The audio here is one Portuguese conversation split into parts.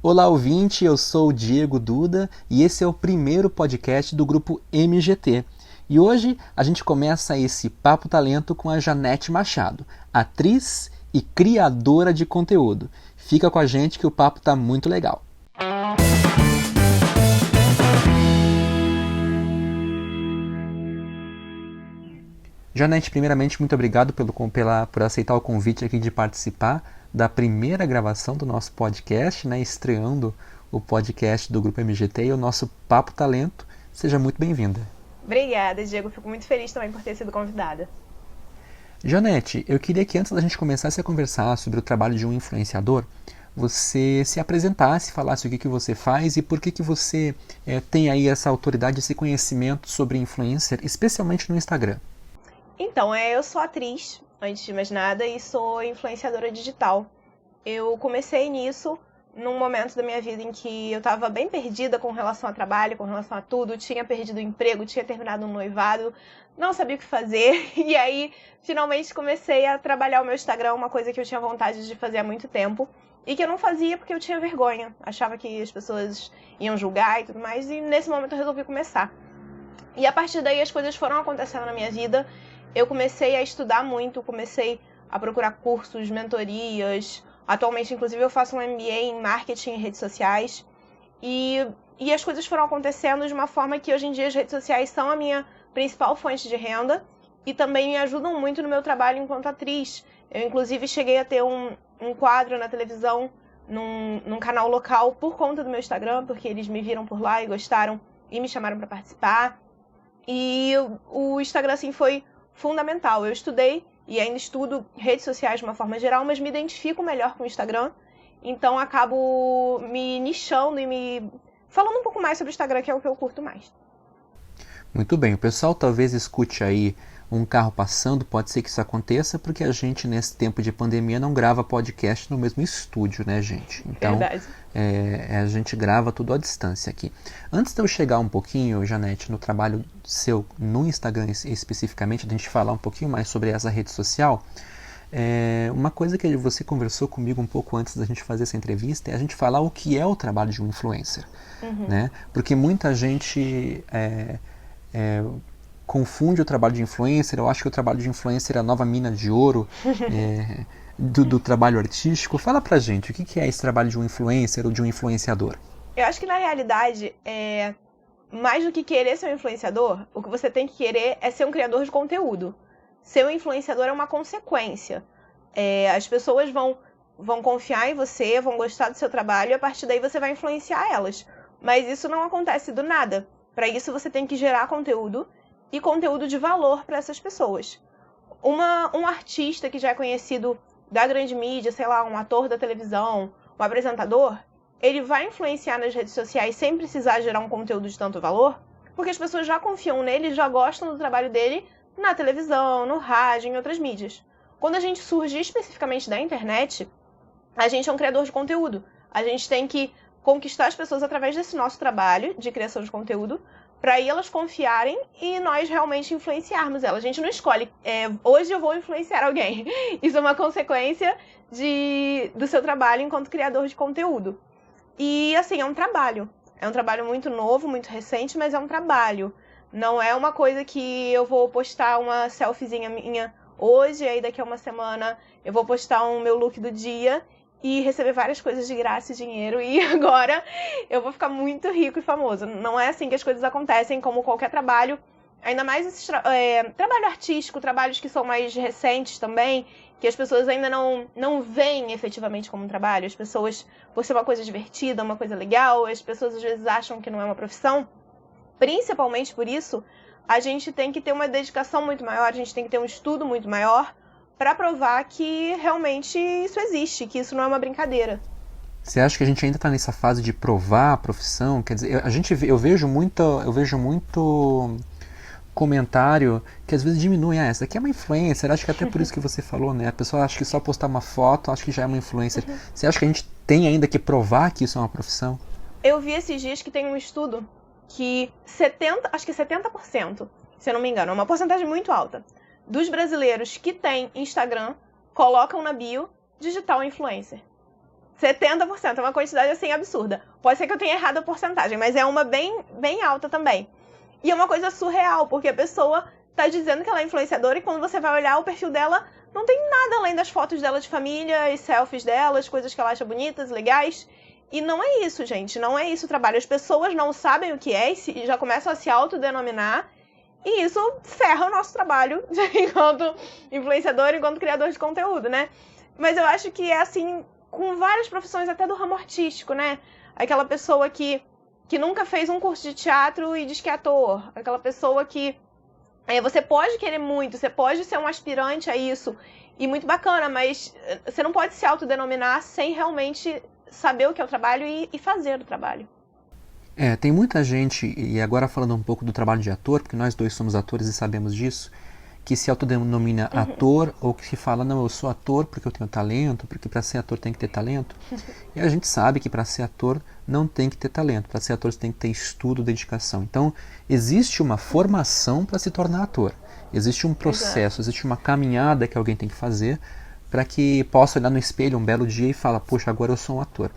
Olá, ouvinte, eu sou o Diego Duda e esse é o primeiro podcast do grupo MGT. E hoje a gente começa esse Papo Talento com a Janete Machado, atriz e criadora de conteúdo. Fica com a gente que o papo tá muito legal. Janete, primeiramente, muito obrigado por aceitar o convite aqui de participar da primeira gravação do nosso podcast, né, estreando o podcast do Grupo MGT e o nosso Papo Talento. Seja muito bem-vinda. Obrigada, Diego. Fico muito feliz também por ter sido convidada. Janete, eu queria que antes da gente começar a conversar sobre o trabalho de um influenciador, você se apresentasse, falasse o que você faz e por que você tem aí essa autoridade, esse conhecimento sobre influencer, especialmente no Instagram. Então, eu sou atriz, antes de mais nada, e sou influenciadora digital. Eu comecei nisso num momento da minha vida em que eu estava bem perdida com relação ao trabalho, com relação a tudo. Tinha perdido o emprego, tinha terminado um noivado, não sabia o que fazer. E aí, finalmente, comecei a trabalhar o meu Instagram, uma coisa que eu tinha vontade de fazer há muito tempo. E que eu não fazia porque eu tinha vergonha. Achava que as pessoas iam julgar e tudo mais. E nesse momento eu resolvi começar. E a partir daí as coisas foram acontecendo na minha vida. Eu comecei a estudar muito, comecei a procurar cursos, mentorias. Atualmente, inclusive, eu faço um MBA em marketing e redes sociais. E as coisas foram acontecendo de uma forma que hoje em dia as redes sociais são a minha principal fonte de renda e também me ajudam muito no meu trabalho enquanto atriz. Eu, inclusive, cheguei a ter um quadro na televisão, num canal local, por conta do meu Instagram, porque eles me viram por lá e gostaram e me chamaram para participar. E o Instagram, assim, foi fundamental. Eu estudei e ainda estudo redes sociais de uma forma geral, mas me identifico melhor com o Instagram. Então acabo me nichando e me falando um pouco mais sobre o Instagram, que é o que eu curto mais. Muito bem, o pessoal talvez escute aí um carro passando, pode ser que isso aconteça, porque a gente nesse tempo de pandemia não grava podcast no mesmo estúdio, né, gente? Então, a gente grava tudo à distância aqui. Antes de eu chegar um pouquinho, Janete, no trabalho seu no Instagram especificamente, a gente falar um pouquinho mais sobre essa rede social, uma coisa que você conversou comigo um pouco antes da gente fazer essa entrevista é a gente falar o que é o trabalho de um influencer, né? Porque muita gente confunde o trabalho de influencer. Eu acho que o trabalho de influencer é a nova mina de ouro do trabalho artístico. Fala pra gente, o que é esse trabalho de um influencer ou de um influenciador? Eu acho que na realidade, mais do que querer ser um influenciador, o que você tem que querer é ser um criador de conteúdo. Ser um influenciador é uma consequência. As pessoas vão confiar em você, vão gostar do seu trabalho e a partir daí você vai influenciar elas. Mas isso não acontece do nada. Para isso você tem que gerar conteúdo e conteúdo de valor para essas pessoas. Um artista que já é conhecido da grande mídia, sei lá, um ator da televisão, um apresentador, ele vai influenciar nas redes sociais sem precisar gerar um conteúdo de tanto valor, porque as pessoas já confiam nele, já gostam do trabalho dele na televisão, no rádio, em outras mídias. Quando a gente surge especificamente da internet, a gente é um criador de conteúdo. A gente tem que conquistar as pessoas através desse nosso trabalho de criação de conteúdo, para aí elas confiarem e nós realmente influenciarmos elas. A gente não escolhe, hoje eu vou influenciar alguém. Isso é uma consequência do seu trabalho enquanto criador de conteúdo. E, assim, é um trabalho. É um trabalho muito novo, muito recente, mas é um trabalho. Não é uma coisa que eu vou postar uma selfiezinha minha hoje, aí daqui a uma semana eu vou postar o meu look do dia e receber várias coisas de graça e dinheiro, e agora eu vou ficar muito rico e famoso. Não é assim que as coisas acontecem, como qualquer trabalho, ainda mais esse trabalho artístico, trabalhos que são mais recentes também, que as pessoas ainda não veem efetivamente como um trabalho. As pessoas, por ser uma coisa divertida, uma coisa legal, as pessoas às vezes acham que não é uma profissão. Principalmente por isso, a gente tem que ter uma dedicação muito maior, a gente tem que ter um estudo muito maior, para provar que realmente isso existe, que isso não é uma brincadeira. Você acha que a gente ainda está nessa fase de provar a profissão? Quer dizer, eu vejo muito comentário que às vezes diminui. Essa aqui é uma influencer. Acho que até por isso que você falou, né? A pessoa acha que só postar uma foto, acho que já é uma influencer. Você acha que a gente tem ainda que provar que isso é uma profissão? Eu vi esses dias que tem um estudo que 70%, se eu não me engano, é uma porcentagem muito alta, dos brasileiros que têm Instagram colocam na bio digital influencer. 70%, é uma quantidade assim absurda. Pode ser que eu tenha errado a porcentagem, mas é uma bem, bem alta também. E é uma coisa surreal, porque a pessoa tá dizendo que ela é influenciadora e quando você vai olhar o perfil dela, não tem nada além das fotos dela de família e selfies dela, as coisas que ela acha bonitas, legais. E não é isso, gente, não é isso o trabalho. As pessoas não sabem o que é e já começam a se autodenominar. E isso ferra o nosso trabalho enquanto influenciador, enquanto criador de conteúdo, né? Mas eu acho que é assim com várias profissões, até do ramo artístico, né? Aquela pessoa que nunca fez um curso de teatro e diz que é ator. Aquela pessoa que... você pode querer muito, você pode ser um aspirante a isso. E muito bacana, mas você não pode se autodenominar sem realmente saber o que é o trabalho e fazer o trabalho. Tem muita gente, e agora falando um pouco do trabalho de ator, porque nós dois somos atores e sabemos disso, que se autodenomina ator, ou que se fala, não, eu sou ator porque eu tenho talento, porque para ser ator tem que ter talento. E a gente sabe que para ser ator não tem que ter talento, para ser ator você tem que ter estudo, dedicação. Então, existe uma formação para se tornar ator. Existe um processo, existe uma caminhada que alguém tem que fazer para que possa olhar no espelho um belo dia e falar, poxa, agora eu sou um ator.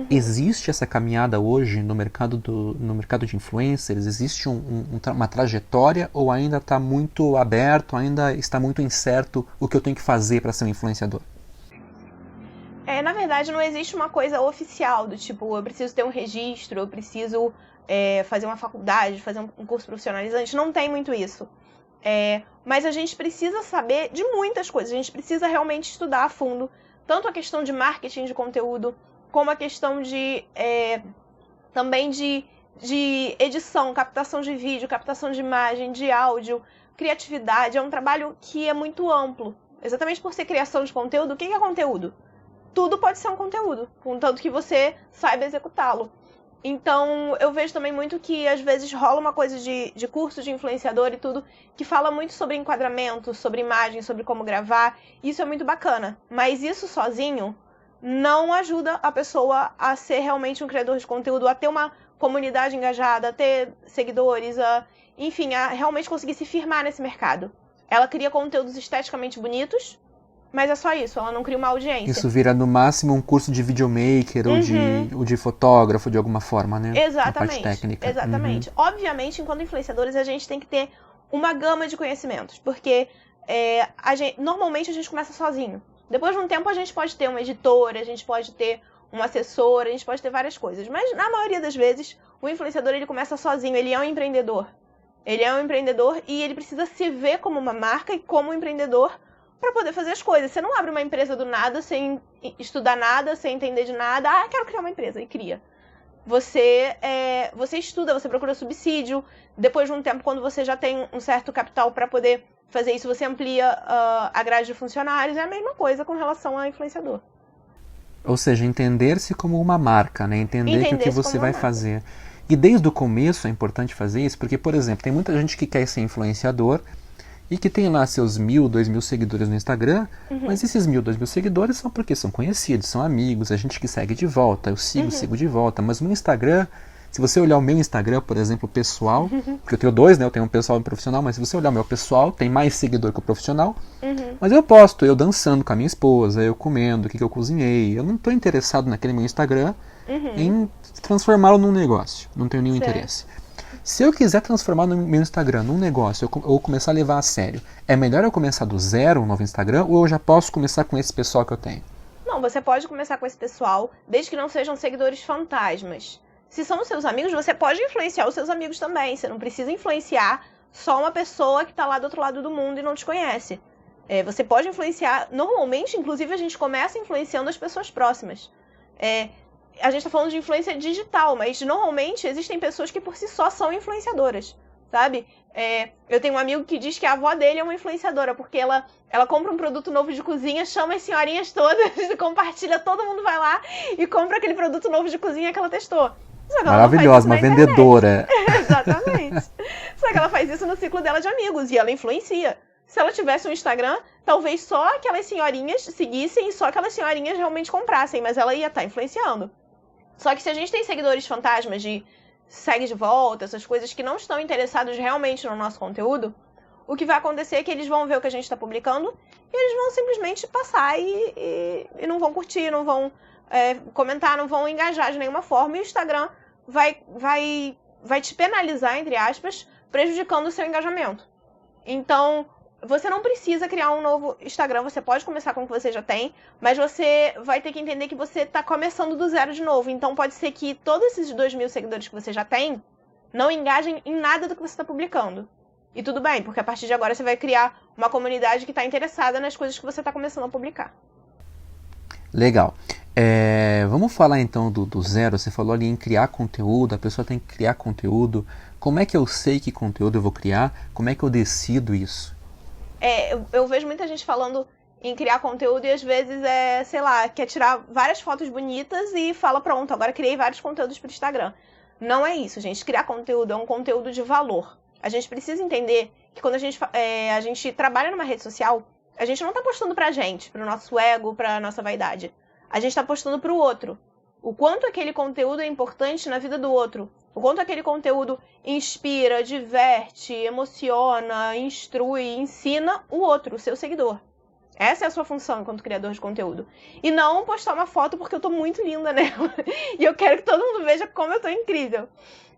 Existe essa caminhada hoje no mercado de influencers? Existe uma trajetória ou ainda está muito aberto, ainda está muito incerto o que eu tenho que fazer para ser um influenciador? Na verdade, não existe uma coisa oficial do tipo, eu preciso ter um registro, eu preciso fazer uma faculdade, fazer um curso profissionalizante. Não tem muito isso. Mas a gente precisa saber de muitas coisas. A gente precisa realmente estudar a fundo, tanto a questão de marketing de conteúdo, como a questão também de edição, captação de vídeo, captação de imagem, de áudio, criatividade. É um trabalho que é muito amplo. Exatamente por ser criação de conteúdo, o que é conteúdo? Tudo pode ser um conteúdo, contanto que você saiba executá-lo. Então, eu vejo também muito que, às vezes, rola uma coisa de curso de influenciador e tudo, que fala muito sobre enquadramento, sobre imagem, sobre como gravar. Isso é muito bacana. Mas isso sozinho não ajuda a pessoa a ser realmente um criador de conteúdo, a ter uma comunidade engajada, a ter seguidores, enfim, a realmente conseguir se firmar nesse mercado. Ela cria conteúdos esteticamente bonitos, mas é só isso, ela não cria uma audiência. Isso vira, no máximo, um curso de videomaker ou de fotógrafo, de alguma forma, né? Exatamente. A parte técnica. Exatamente. Obviamente, enquanto influenciadores, a gente tem que ter uma gama de conhecimentos, porque normalmente a gente começa sozinho. Depois de um tempo, a gente pode ter uma editora, a gente pode ter um assessor, a gente pode ter várias coisas. Mas, na maioria das vezes, o influenciador ele começa sozinho, ele é um empreendedor. Ele é um empreendedor e ele precisa se ver como uma marca e como um empreendedor para poder fazer as coisas. Você não abre uma empresa do nada, sem estudar nada, sem entender de nada. Quero criar uma empresa, e cria. Você estuda, você procura subsídio. Depois de um tempo, quando você já tem um certo capital para poder fazer isso, você amplia a grade de funcionários. É a mesma coisa com relação ao influenciador. Ou seja, entender-se como uma marca, né? Entender que o que você vai fazer. E desde o começo é importante fazer isso, porque, por exemplo, tem muita gente que quer ser influenciador e que tem lá seus 1.000, 2.000 seguidores no Instagram, mas esses 1.000, 2.000 seguidores são porque são conhecidos, são amigos, a gente que segue de volta, eu sigo de volta, mas no Instagram, se você olhar o meu Instagram, por exemplo, pessoal, porque eu tenho dois, né, eu tenho um pessoal e um profissional, mas se você olhar o meu pessoal, tem mais seguidor que o profissional, mas eu posto eu dançando com a minha esposa, eu comendo, o que eu cozinhei, eu não estou interessado naquele meu Instagram em transformá-lo num negócio, não tenho nenhum interesse. Se eu quiser transformar no meu Instagram num negócio ou começar a levar a sério, é melhor eu começar do zero um novo Instagram ou eu já posso começar com esse pessoal que eu tenho? Não, você pode começar com esse pessoal, desde que não sejam seguidores fantasmas. Se são os seus amigos, você pode influenciar os seus amigos também. Você não precisa influenciar só uma pessoa que está lá do outro lado do mundo e não te conhece. Você pode influenciar... Normalmente, inclusive, a gente começa influenciando as pessoas próximas. A gente está falando de influência digital, mas normalmente existem pessoas que por si só são influenciadoras, sabe? Eu tenho um amigo que diz que a avó dele é uma influenciadora, porque ela compra um produto novo de cozinha, chama as senhorinhas todas, compartilha, todo mundo vai lá e compra aquele produto novo de cozinha que ela testou. Maravilhosa, uma vendedora. Exatamente. Só que ela faz isso no ciclo dela de amigos e ela influencia. Se ela tivesse um Instagram, talvez só aquelas senhorinhas seguissem e só aquelas senhorinhas realmente comprassem, mas ela ia estar influenciando. Só que se a gente tem seguidores fantasmas de segue de volta, essas coisas que não estão interessados realmente no nosso conteúdo, o que vai acontecer é que eles vão ver o que a gente está publicando e eles vão simplesmente passar e não vão curtir, não vão comentar, não vão engajar de nenhuma forma, e o Instagram vai te penalizar, entre aspas, prejudicando o seu engajamento. Então, você não precisa criar um novo Instagram, você pode começar com o que você já tem, mas você vai ter que entender que você está começando do zero de novo. Então, pode ser que todos esses 2.000 seguidores que você já tem não engajem em nada do que você está publicando. E tudo bem, porque a partir de agora você vai criar uma comunidade que está interessada nas coisas que você está começando a publicar. Legal. Vamos falar então do zero. Você falou ali em criar conteúdo, a pessoa tem que criar conteúdo. Como é que eu sei que conteúdo eu vou criar? Como é que eu decido isso? Eu vejo muita gente falando em criar conteúdo e às vezes quer tirar várias fotos bonitas e fala, pronto, agora criei vários conteúdos para o Instagram. Não é isso, gente. Criar conteúdo é um conteúdo de valor. A gente precisa entender que quando a gente trabalha numa rede social, a gente não está postando pra gente, pro nosso ego, pra nossa vaidade. A gente está postando pro outro. O quanto aquele conteúdo é importante na vida do outro. O quanto aquele conteúdo inspira, diverte, emociona, instrui, ensina o outro, o seu seguidor. Essa é a sua função enquanto criador de conteúdo. E não postar uma foto porque eu tô muito linda nela. E eu quero que todo mundo veja como eu tô incrível.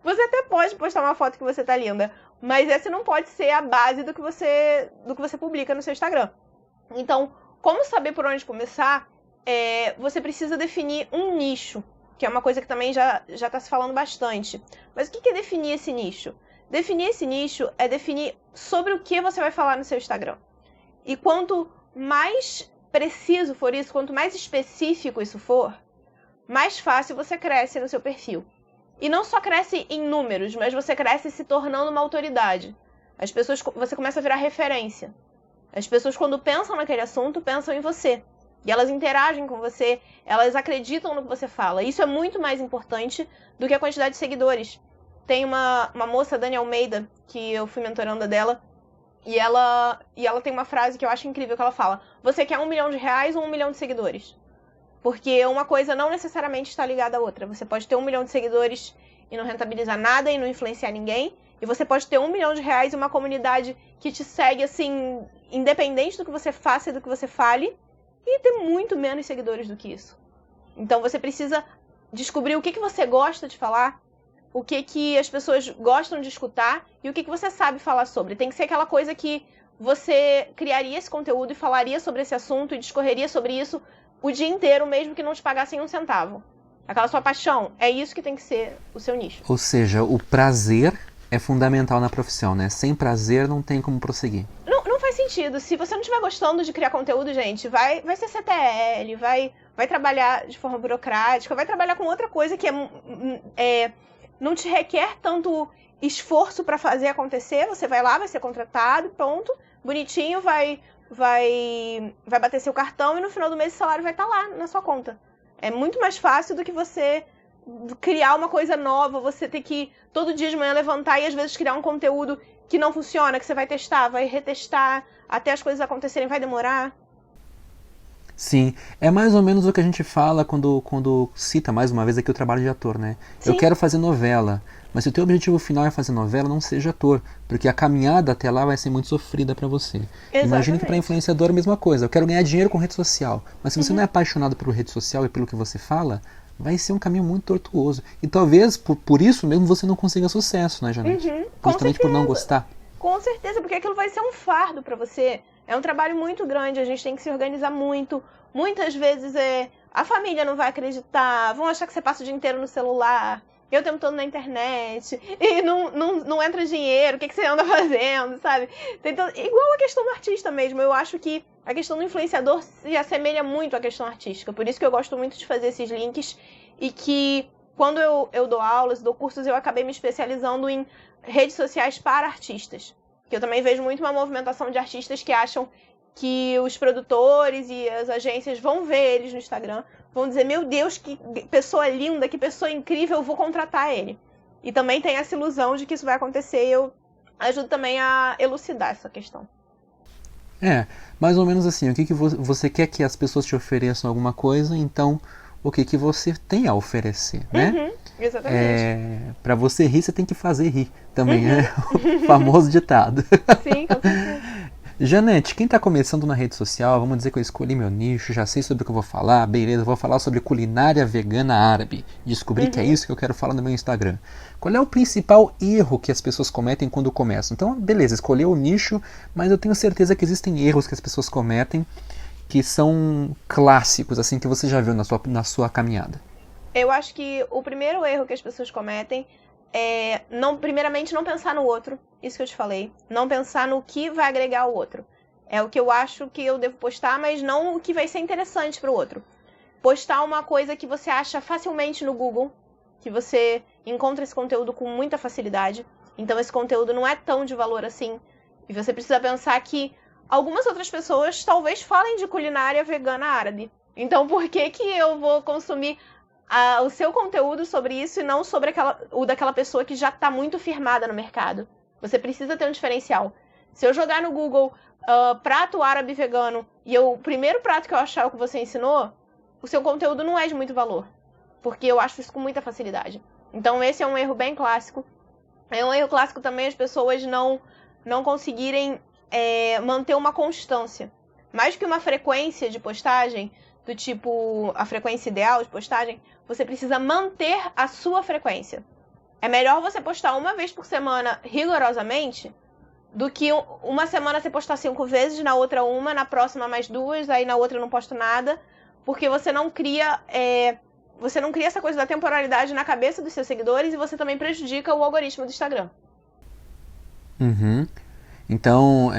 Você até pode postar uma foto que você tá linda, mas essa não pode ser a base do que você publica no seu Instagram. Então, como saber por onde começar? Você precisa definir um nicho, que é uma coisa que também já está se falando bastante. Mas o que é definir esse nicho? Definir esse nicho é definir sobre o que você vai falar no seu Instagram. E quanto mais preciso for isso, quanto mais específico isso for, mais fácil você cresce no seu perfil. E não só cresce em números, mas você cresce se tornando uma autoridade. Você começa a virar referência. As pessoas, quando pensam naquele assunto, pensam em você. E elas interagem com você, elas acreditam no que você fala. Isso é muito mais importante do que a quantidade de seguidores. Tem uma moça, Dani Almeida, que eu fui mentoranda dela, e ela tem uma frase que eu acho incrível, que ela fala: você quer R$1 milhão ou 1 milhão de seguidores? Porque uma coisa não necessariamente está ligada à outra. Você pode ter 1 milhão de seguidores e não rentabilizar nada e não influenciar ninguém. E você pode ter R$1 milhão e uma comunidade que te segue, assim, independente do que você faça e do que você fale, e ter muito menos seguidores do que isso. Então você precisa descobrir o que você gosta de falar, o que as pessoas gostam de escutar e o que você sabe falar sobre. Tem que ser aquela coisa que você criaria esse conteúdo e falaria sobre esse assunto e discorreria sobre isso o dia inteiro, mesmo que não te pagassem um centavo. Aquela sua paixão, é isso que tem que ser o seu nicho. Ou seja, o prazer é fundamental na profissão, né? Sem prazer não tem como prosseguir. Não faz sentido. Se você não estiver gostando de criar conteúdo, gente, vai ser CTL, vai trabalhar de forma burocrática, vai trabalhar com outra coisa que não te requer tanto esforço para fazer acontecer. Você vai lá, vai ser contratado, pronto, bonitinho, vai bater seu cartão e no final do mês o salário vai estar lá na sua conta. É muito mais fácil do que você criar uma coisa nova, você ter que todo dia de manhã levantar e às vezes criar um conteúdo que não funciona, que você vai testar, vai retestar, até as coisas acontecerem, vai demorar. Sim, é mais ou menos o que a gente fala quando cita mais uma vez aqui o trabalho de ator, né? Sim. Eu quero fazer novela, mas se o teu objetivo final é fazer novela, não seja ator, porque a caminhada até lá vai ser muito sofrida para você. Exatamente. Imagina que para influenciador é a mesma coisa, eu quero ganhar dinheiro com rede social, mas se você não é apaixonado por rede social e pelo que você fala, vai ser um caminho muito tortuoso. E talvez por isso mesmo você não consiga sucesso, né, Janete? Justamente por não gostar. Com certeza, porque aquilo vai ser um fardo para você. É um trabalho muito grande, a gente tem que se organizar muito. Muitas vezes a família não vai acreditar, vão achar que você passa o dia inteiro no celular, eu o tempo todo na internet, e não entra dinheiro, o que você anda fazendo, sabe? Igual a questão do artista mesmo, eu acho que a questão do influenciador se assemelha muito à questão artística. Por isso que eu gosto muito de fazer esses links e que quando eu dou aulas, dou cursos, eu acabei me especializando em redes sociais para artistas. Que eu também vejo muito uma movimentação de artistas que acham que os produtores e as agências vão ver eles no Instagram, vão dizer, meu Deus, que pessoa linda, que pessoa incrível, eu vou contratar ele. E também tem essa ilusão de que isso vai acontecer e eu ajudo também a elucidar essa questão. Mais ou menos assim, o que você quer que as pessoas te ofereçam alguma coisa, então o que você tem a oferecer, né? Exatamente. Para você rir, você tem que fazer rir, também é o famoso ditado. Sim, com certeza. Janete, quem está começando na rede social, vamos dizer que eu escolhi meu nicho, já sei sobre o que eu vou falar, beleza, vou falar sobre culinária vegana árabe. Descobri que é isso que eu quero falar no meu Instagram. Qual é o principal erro que as pessoas cometem quando começam? Então, beleza, escolheu o nicho, mas eu tenho certeza que existem erros que as pessoas cometem que são clássicos, assim, que você já viu na sua caminhada. Eu acho que o primeiro erro que as pessoas cometem é, primeiramente, não pensar no outro. Isso que eu te falei. Não pensar no que vai agregar ao outro. É o que eu acho que eu devo postar, mas não o que vai ser interessante para o outro. Postar uma coisa que você acha facilmente no Google, que você encontra esse conteúdo com muita facilidade. Então esse conteúdo não é tão de valor assim. E você precisa pensar que algumas outras pessoas talvez falem de culinária vegana árabe. Então por que eu vou consumir o seu conteúdo sobre isso e não sobre o daquela pessoa que já está muito firmada no mercado? Você precisa ter um diferencial. Se eu jogar no Google prato árabe vegano e o primeiro prato que eu achar o que você ensinou, o seu conteúdo não é de muito valor. Porque eu acho isso com muita facilidade. Então esse é um erro bem clássico. É um erro clássico também as pessoas não conseguirem manter uma constância. Mais que uma frequência de postagem, do tipo a frequência ideal de postagem, você precisa manter a sua frequência. É melhor você postar uma vez por semana rigorosamente do que uma semana você postar 5 vezes, na outra uma, na próxima mais 2, aí na outra eu não posto nada, porque você não cria essa coisa da temporalidade na cabeça dos seus seguidores e você também prejudica o algoritmo do Instagram. Uhum. Então,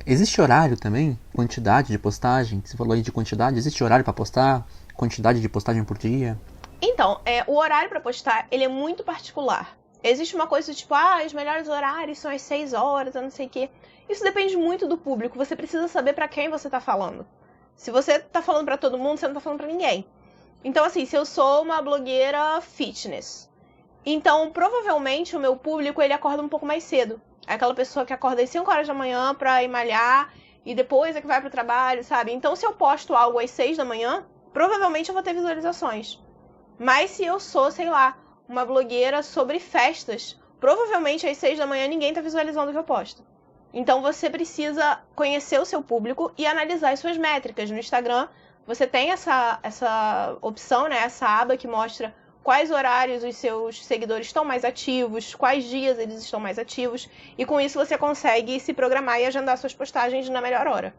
existe horário também? Quantidade de postagem? Você falou aí de quantidade, existe horário para postar? Quantidade de postagem por dia? Então, o horário para postar, ele é muito particular. Existe uma coisa tipo, os melhores horários são às 6 horas, eu não sei o quê. Isso depende muito do público, você precisa saber para quem você tá falando. Se você tá falando para todo mundo, você não tá falando para ninguém. Então, assim, se eu sou uma blogueira fitness, então provavelmente o meu público, ele acorda um pouco mais cedo. É aquela pessoa que acorda às 5 horas da manhã pra ir malhar e depois é que vai pro trabalho, sabe? Então, se eu posto algo às 6 da manhã, provavelmente eu vou ter visualizações. Mas se eu sou, sei lá, uma blogueira sobre festas, provavelmente às 6 da manhã ninguém tá visualizando o que eu posto. Então você precisa conhecer o seu público e analisar as suas métricas. No Instagram, você tem essa opção, né, essa aba que mostra quais horários os seus seguidores estão mais ativos, quais dias eles estão mais ativos, e com isso você consegue se programar e agendar suas postagens na melhor hora.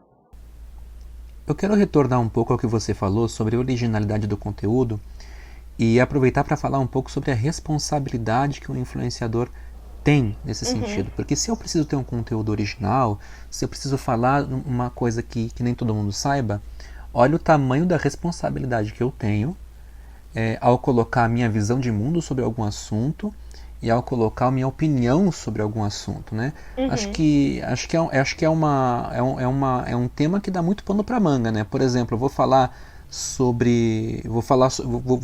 Eu quero retornar um pouco ao que você falou sobre a originalidade do conteúdo e aproveitar para falar um pouco sobre a responsabilidade que o influenciador tem nesse sentido. Porque se eu preciso ter um conteúdo original, se eu preciso falar uma coisa que nem todo mundo saiba, olha o tamanho da responsabilidade que eu tenho ao colocar a minha visão de mundo sobre algum assunto e ao colocar a minha opinião sobre algum assunto, né? Acho que é um tema que dá muito pano para manga, né? Por exemplo, eu vou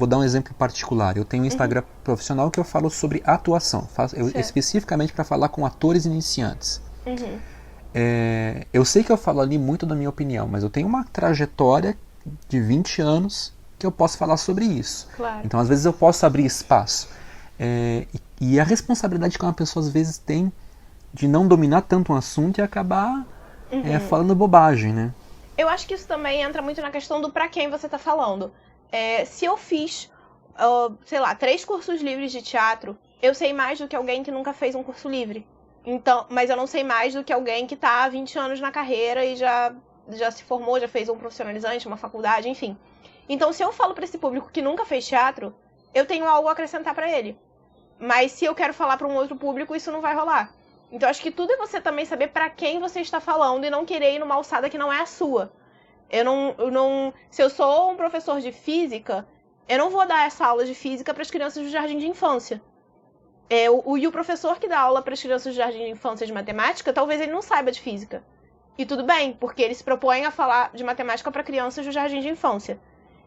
dar um exemplo particular. Eu tenho um Instagram profissional que eu falo sobre atuação, especificamente para falar com atores iniciantes. Eu sei que eu falo ali muito da minha opinião, mas eu tenho uma trajetória de 20 anos que eu posso falar sobre isso. Claro. Então, às vezes, eu posso abrir espaço. E a responsabilidade que uma pessoa, às vezes, tem de não dominar tanto um assunto e acabar falando bobagem, né? Eu acho que isso também entra muito na questão do pra quem você tá falando. Se eu fiz, 3 cursos livres de teatro, eu sei mais do que alguém que nunca fez um curso livre. Então, mas eu não sei mais do que alguém que tá há 20 anos na carreira e já se formou, já fez um profissionalizante, uma faculdade, enfim. Então, se eu falo para esse público que nunca fez teatro, eu tenho algo a acrescentar para ele. Mas se eu quero falar para um outro público, isso não vai rolar. Então, acho que tudo é você também saber para quem você está falando e não querer ir numa alçada que não é a sua. Se eu sou um professor de física, eu não vou dar essa aula de física para as crianças do jardim de infância. E o professor que dá aula para as crianças do jardim de infância de matemática, talvez ele não saiba de física. E tudo bem, porque ele se propõe a falar de matemática para crianças do jardim de infância.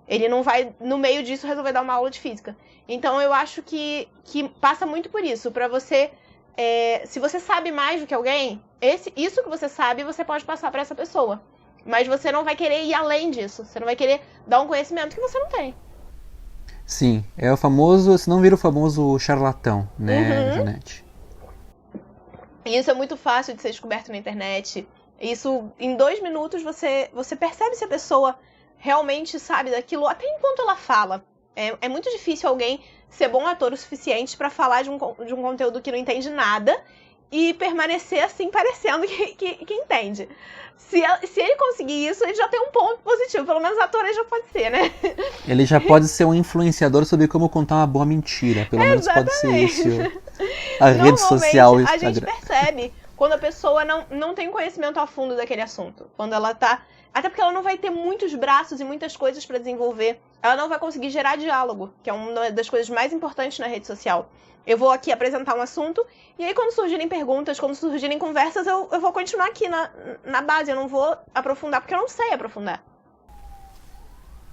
Ele não vai, no meio disso, resolver dar uma aula de física. Então, eu acho que passa muito por isso. Para você, se você sabe mais do que alguém, isso que você sabe, você pode passar para essa pessoa. Mas você não vai querer ir além disso. Você não vai querer dar um conhecimento que você não tem. Sim, é o famoso, se não vira o famoso charlatão, né, Janete? E isso é muito fácil de ser descoberto na internet. Isso, em 2 minutos, você percebe se a pessoa realmente sabe daquilo, até enquanto ela fala. É muito difícil alguém ser bom ator o suficiente para falar de um conteúdo que não entende nada e permanecer assim, parecendo que entende. Se ele conseguir isso, ele já tem um ponto positivo. Pelo menos ator ele já pode ser, né? Ele já pode ser um influenciador sobre como contar uma boa mentira. Pelo menos pode ser isso. A rede social, o Instagram. A gente percebe quando a pessoa não tem conhecimento a fundo daquele assunto. Quando ela tá... Até porque ela não vai ter muitos braços e muitas coisas para desenvolver. Ela não vai conseguir gerar diálogo, que é uma das coisas mais importantes na rede social. Eu vou aqui apresentar um assunto, e aí quando surgirem perguntas, quando surgirem conversas, eu vou continuar aqui na base. Eu não vou aprofundar, porque eu não sei aprofundar.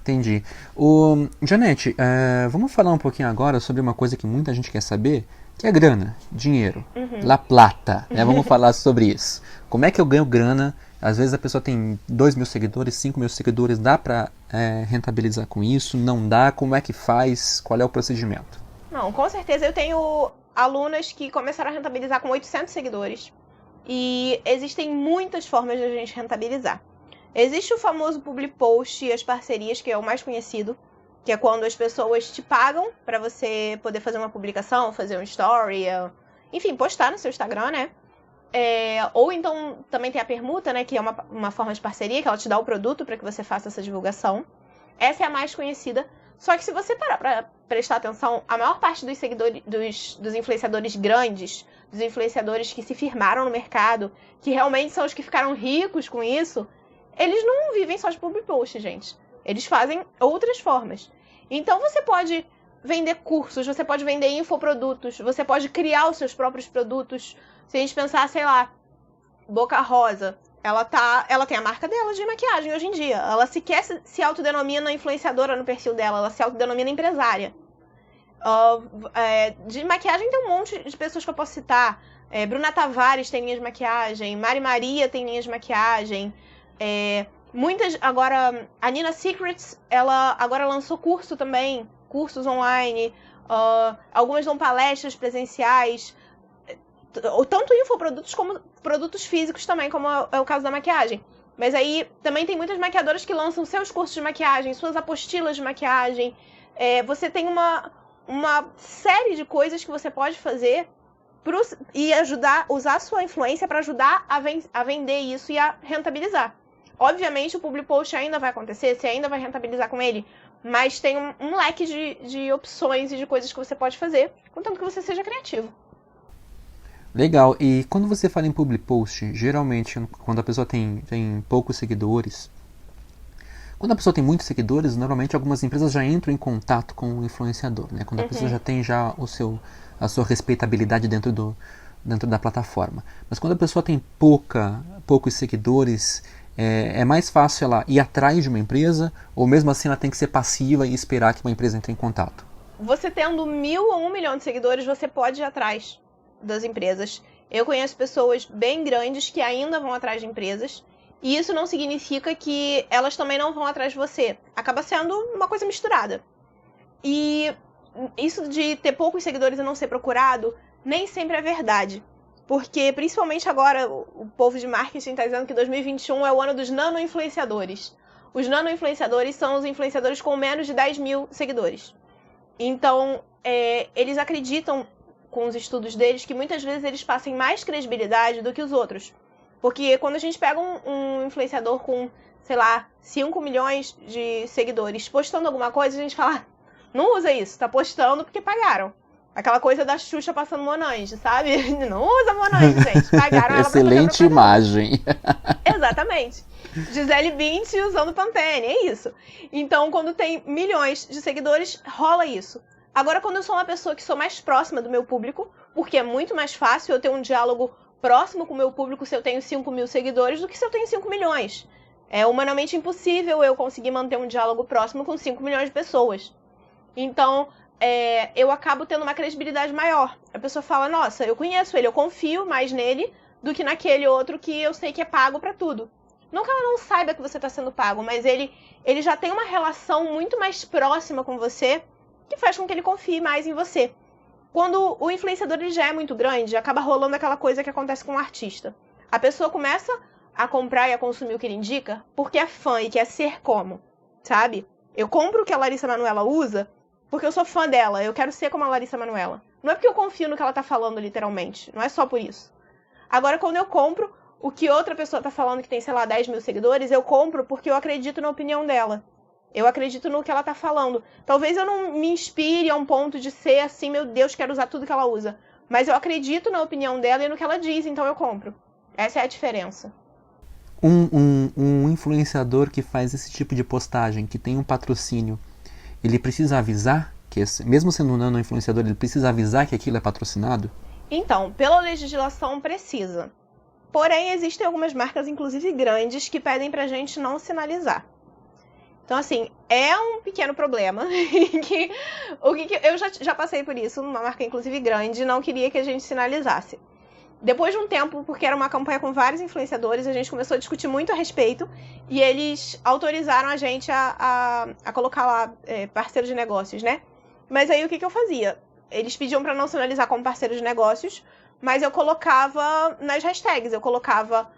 Entendi. Janete, vamos falar um pouquinho agora sobre uma coisa que muita gente quer saber, que é grana, dinheiro, la plata, né? Vamos falar sobre isso. Como é que eu ganho grana? Às vezes a pessoa tem 2.000 seguidores, 5.000 seguidores, dá para rentabilizar com isso? Não dá? Como é que faz? Qual é o procedimento? Não, com certeza. Eu tenho alunas que começaram a rentabilizar com 800 seguidores. E existem muitas formas de a gente rentabilizar. Existe o famoso public post e as parcerias, que é o mais conhecido, que é quando as pessoas te pagam para você poder fazer uma publicação, fazer um story, enfim, postar no seu Instagram, né? Ou então também tem a permuta, né, que é uma forma de parceria, que ela te dá o produto para que você faça essa divulgação. Essa é a mais conhecida. Só que se você parar para prestar atenção, a maior parte dos seguidores, dos influenciadores grandes, dos influenciadores que se firmaram no mercado, que realmente são os que ficaram ricos com isso, eles não vivem só de public post, gente. Eles fazem outras formas. Então você pode vender cursos, você pode vender infoprodutos, você pode criar os seus próprios produtos. Se a gente pensar, sei lá, Boca Rosa, ela tem a marca dela de maquiagem hoje em dia. Ela sequer se autodenomina influenciadora no perfil dela, ela se autodenomina empresária. De maquiagem tem um monte de pessoas que eu posso citar. Bruna Tavares tem linha de maquiagem, Mari Maria tem linha de maquiagem. Agora, a Nina Secrets, ela agora lançou curso também, cursos online. Algumas dão palestras presenciais. Tanto infoprodutos como produtos físicos também, como é o caso da maquiagem. Mas aí também tem muitas maquiadoras que lançam seus cursos de maquiagem, suas apostilas de maquiagem. Você tem uma série de coisas que você pode fazer e usar a sua influência para ajudar a vender isso e a rentabilizar. Obviamente o public post ainda vai acontecer, você ainda vai rentabilizar com ele, mas tem um leque de opções e de coisas que você pode fazer, contanto que você seja criativo. Legal. E quando você fala em public post, geralmente quando a pessoa tem poucos seguidores, quando a pessoa tem muitos seguidores, normalmente algumas empresas já entram em contato com o influenciador, né? Quando a pessoa já tem a sua respeitabilidade dentro da plataforma. Mas quando a pessoa tem poucos seguidores, é mais fácil ela ir atrás de uma empresa, ou mesmo assim ela tem que ser passiva e esperar que uma empresa entre em contato? Você tendo 1.000 ou 1 milhão de seguidores, você pode ir atrás das empresas. Eu conheço pessoas bem grandes que ainda vão atrás de empresas, e isso não significa que elas também não vão atrás de você. Acaba sendo uma coisa misturada. E isso de ter poucos seguidores e não ser procurado, nem sempre é verdade. Porque, principalmente agora, o povo de marketing está dizendo que 2021 é o ano dos nano-influenciadores. Os nano-influenciadores são os influenciadores com menos de 10.000 seguidores. Então, eles acreditam, com os estudos deles, que muitas vezes eles passem mais credibilidade do que os outros. Porque quando a gente pega um influenciador com, sei lá, 5 milhões de seguidores postando alguma coisa, a gente fala, não usa isso, tá postando porque pagaram. Aquela coisa da Xuxa passando Monange, sabe? Não usa Monange, gente, pagaram ela. Excelente imagem. Exatamente. Gisele Bündchen usando Pantene, é isso. Então, quando tem milhões de seguidores, rola isso. Agora, quando eu sou uma pessoa que sou mais próxima do meu público, porque é muito mais fácil eu ter um diálogo próximo com o meu público se eu tenho 5.000 seguidores do que se eu tenho 5 milhões. É humanamente impossível eu conseguir manter um diálogo próximo com 5 milhões de pessoas. Então, eu acabo tendo uma credibilidade maior. A pessoa fala, nossa, eu conheço ele, eu confio mais nele do que naquele outro que eu sei que é pago pra tudo. Não que ela não saiba que você está sendo pago, mas ele já tem uma relação muito mais próxima com você, que faz com que ele confie mais em você. Quando o influenciador ele já é muito grande, acaba rolando aquela coisa que acontece com o artista. A pessoa começa a comprar e a consumir o que ele indica porque é fã e quer ser como, sabe? Eu compro o que a Larissa Manoela usa porque eu sou fã dela, eu quero ser como a Larissa Manoela. Não é porque eu confio no que ela tá falando, literalmente. Não é só por isso. Agora, quando eu compro o que outra pessoa tá falando que tem, sei lá, 10 mil seguidores, eu compro porque eu acredito na opinião dela. Eu acredito no que ela tá falando. Talvez eu não me inspire a um ponto de ser assim, meu Deus, quero usar tudo que ela usa. Mas eu acredito na opinião dela e no que ela diz, então eu compro. Essa é a diferença. Um influenciador que faz esse tipo de postagem, que tem um patrocínio, ele precisa avisar, mesmo sendo um nano-influenciador, ele precisa avisar que aquilo é patrocinado? Então, pela legislação precisa. Porém, existem algumas marcas, inclusive grandes, que pedem pra gente não sinalizar. Então, assim, é um pequeno problema. Eu já passei por isso, uma marca, inclusive, grande, não queria que a gente sinalizasse. Depois de um tempo, porque era uma campanha com vários influenciadores, a gente começou a discutir muito a respeito e eles autorizaram a gente a colocar lá parceiro de negócios, né? Mas aí o que eu fazia? Eles pediam pra não sinalizar como parceiro de negócios, mas eu colocava nas hashtags, eu colocava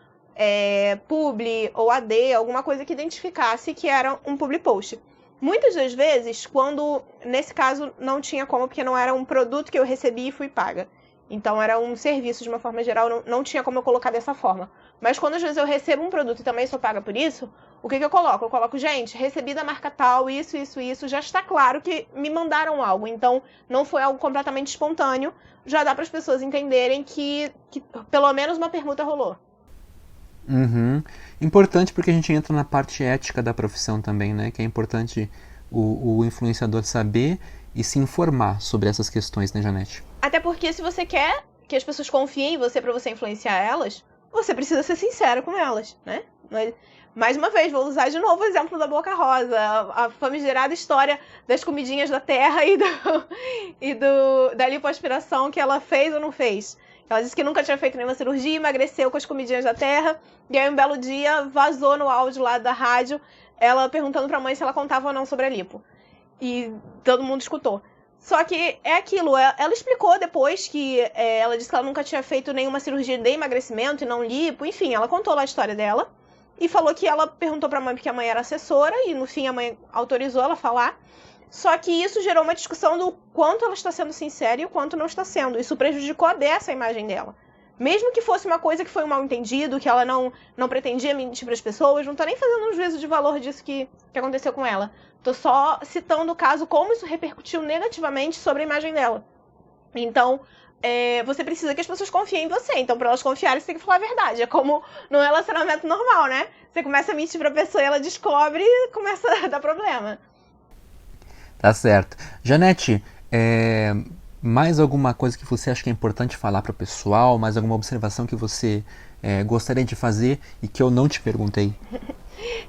publi ou AD, alguma coisa que identificasse que era um public post. Muitas das vezes, quando, nesse caso, não tinha como, porque não era um produto que eu recebi e fui paga. Então era um serviço de uma forma geral, não tinha como eu colocar dessa forma. Mas quando às vezes eu recebo um produto e também sou paga por isso, o que eu coloco? Eu coloco, gente, recebi da marca tal, isso, já está claro que me mandaram algo. Então não foi algo completamente espontâneo, já dá para as pessoas entenderem que pelo menos uma permuta rolou. Uhum. Importante porque a gente entra na parte ética da profissão também, né? Que é importante o influenciador saber e se informar sobre essas questões, né, Janete? Até porque se você quer que as pessoas confiem em você pra você influenciar elas, você precisa ser sincero com elas, né? Mais uma vez, vou usar de novo o exemplo da Boca Rosa, a famigerada história das comidinhas da terra e da lipoaspiração que ela fez ou não fez. Ela disse que nunca tinha feito nenhuma cirurgia, emagreceu com as comidinhas da terra, e aí um belo dia vazou no áudio lá da rádio, ela perguntando pra mãe se ela contava ou não sobre a lipo. E todo mundo escutou. Só que é aquilo, ela explicou depois que ela disse que ela nunca tinha feito nenhuma cirurgia de emagrecimento e não lipo, enfim, ela contou lá a história dela e falou que ela perguntou pra mãe porque a mãe era assessora e no fim a mãe autorizou ela falar. Só que isso gerou uma discussão do quanto ela está sendo sincera e o quanto não está sendo. Isso prejudicou a dessa imagem dela. Mesmo que fosse uma coisa que foi um mal-entendido, que ela não pretendia mentir para as pessoas, não tô nem fazendo um juízo de valor disso que aconteceu com ela. Tô só citando o caso, como isso repercutiu negativamente sobre a imagem dela. Então, você precisa que as pessoas confiem em você. Então, para elas confiarem, você tem que falar a verdade. É como num relacionamento normal, né? Você começa a mentir pra pessoa e ela descobre e começa a dar problema. Tá certo. Janete, mais alguma coisa que você acha que é importante falar para o pessoal? Mais alguma observação que você gostaria de fazer e que eu não te perguntei?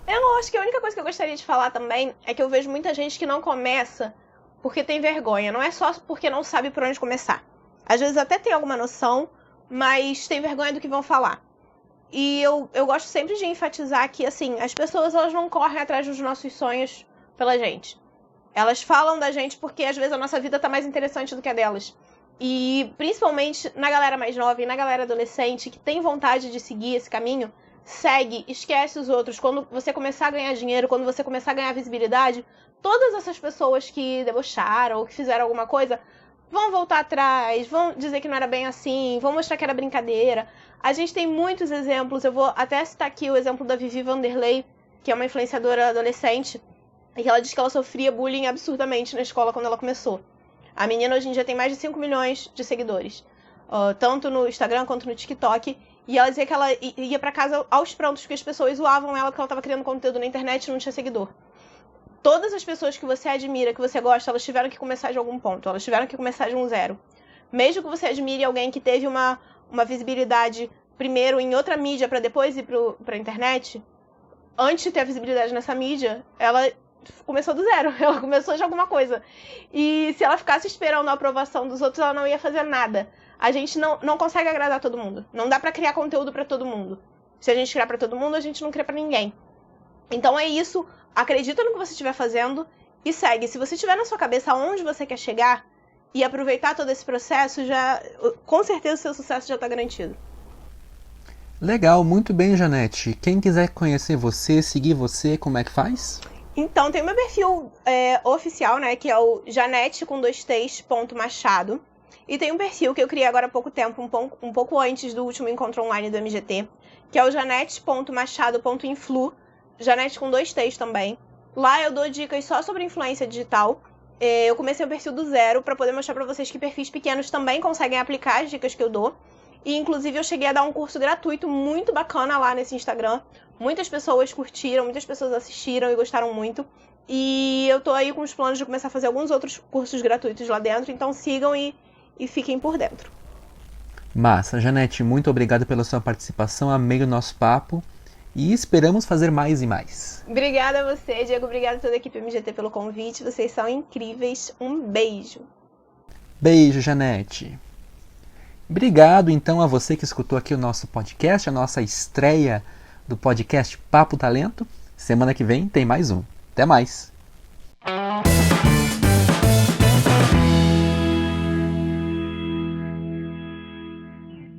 Eu acho que a única coisa que eu gostaria de falar também é que eu vejo muita gente que não começa porque tem vergonha. Não é só porque não sabe por onde começar. Às vezes até tem alguma noção, mas tem vergonha do que vão falar. E eu gosto sempre de enfatizar que, assim, as pessoas elas não correm atrás dos nossos sonhos pela gente. Elas falam da gente porque às vezes a nossa vida tá mais interessante do que a delas. E principalmente na galera mais nova e na galera adolescente que tem vontade de seguir esse caminho, segue, esquece os outros. Quando você começar a ganhar dinheiro, quando você começar a ganhar visibilidade, todas essas pessoas que debocharam ou que fizeram alguma coisa vão voltar atrás, vão dizer que não era bem assim, vão mostrar que era brincadeira. A gente tem muitos exemplos, eu vou até citar aqui o exemplo da Vivi Vanderlei, que é uma influenciadora adolescente, e que ela diz que ela sofria bullying absurdamente na escola quando ela começou. A menina hoje em dia tem mais de 5 milhões de seguidores, tanto no Instagram quanto no TikTok, e ela dizia que ela ia pra casa aos prantos porque as pessoas zoavam ela porque ela tava criando conteúdo na internet e não tinha seguidor. Todas as pessoas que você admira, que você gosta, elas tiveram que começar de algum ponto, elas tiveram que começar de um zero. Mesmo que você admire alguém que teve uma visibilidade primeiro em outra mídia pra depois ir pra internet, antes de ter a visibilidade nessa mídia, ela começou do zero, ela começou de alguma coisa. E se ela ficasse esperando a aprovação dos outros, ela não ia fazer nada. A gente não consegue agradar todo mundo. Não dá pra criar conteúdo pra todo mundo. Se a gente criar pra todo mundo, a gente não cria pra ninguém. Então é isso, acredita no que você estiver fazendo e segue. Se você tiver na sua cabeça aonde você quer chegar e aproveitar todo esse processo, com certeza o seu sucesso já tá garantido. Legal, muito bem, Janete. Quem quiser conhecer você, seguir você, como é que faz? Então, tem o meu perfil oficial, né, que é o Janete com 2T's.machado. E tem um perfil que eu criei agora há pouco tempo, um pouco antes do último encontro online do MGT, que é o janete.machado.influ, Janete com 2T's também. Lá eu dou dicas só sobre influência digital. Eu comecei o perfil do zero para poder mostrar para vocês que perfis pequenos também conseguem aplicar as dicas que eu dou. E inclusive eu cheguei a dar um curso gratuito muito bacana lá nesse Instagram. Muitas pessoas curtiram, muitas pessoas assistiram e gostaram muito. E eu tô aí com os planos de começar a fazer alguns outros cursos gratuitos lá dentro, então sigam e fiquem por dentro. Massa, Janete, muito obrigado pela sua participação, amei o nosso papo e esperamos fazer mais e mais. Obrigada a você, Diego, obrigada a toda a equipe MGT pelo convite, vocês são incríveis, um beijo. Beijo, Janete. Obrigado então a você que escutou aqui o nosso podcast, a nossa estreia do podcast Papo Talento. Semana que vem tem mais um. Até mais!